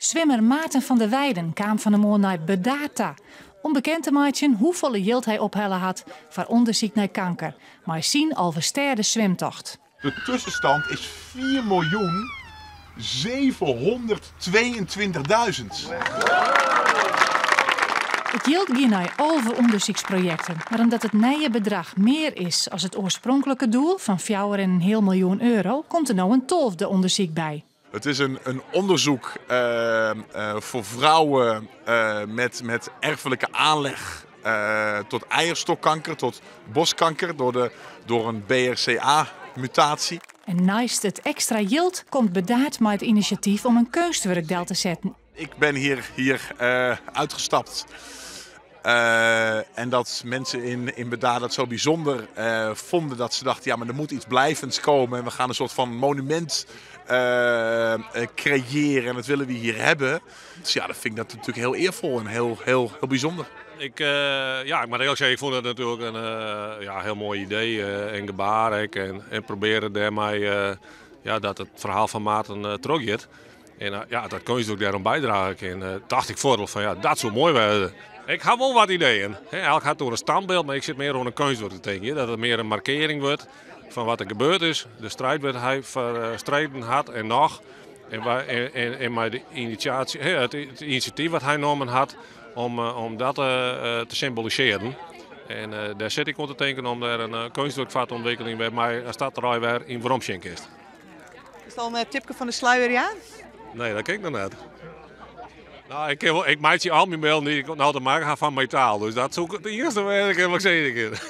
Zwemmer Maarten van der Weijden kwam van de morgen naar Bedata. Onbekend te maken hoeveel yield hij ophellen had voor onderzoek naar kanker. Maar zien al versterkte zwemtocht. De tussenstand is 4.722.000. Het yield ging naar over onderzoeksprojecten. Maar omdat het nieuwe bedrag meer is als het oorspronkelijke doel van €4,5 miljoen, komt er nou een 12e onderzoek bij. Het is een onderzoek voor vrouwen met erfelijke aanleg tot eierstokkanker, tot borstkanker door een BRCA-mutatie. En naast het extra yield komt Bedaard met het initiatief om een kunstwerkdel te zetten. Ik ben hier uitgestapt. En dat mensen in Bedaard dat zo bijzonder vonden dat ze dachten, ja, maar er moet iets blijvends komen. En we gaan een soort van monument creëren en dat willen we hier hebben. Dus ja, dat vind ik natuurlijk heel eervol en heel bijzonder. Ik moet eerlijk zeggen, ik vond het natuurlijk een heel mooi idee en gebaar. En proberen daarmee dat het verhaal van Maarten teruggeeft. En dat kunstwerk daarom bijdragen. En dacht ik voordeel van dat zou mooi worden. Ik heb wel wat ideeën. Elk gaat door een standbeeld, maar ik zit meer rond een kunstwerk te tekenen. Dat het meer een markering wordt van wat er gebeurd is. De strijd wat hij verstreden had en nog. En maar de initiatie, het initiatief wat hij genomen had om dat te symboliseren. En daar zit ik om te denken om daar een kunstwerkvaartontwikkeling bij mij als dat er weer in Woromschenk is. Is het al een tipje van de sluier, ja? Nee, dat kijk ik nog net. Nou, ik maak je al mijn mail niet nou te maken van metaal, dus dat is ook het eerste wat ik zeker.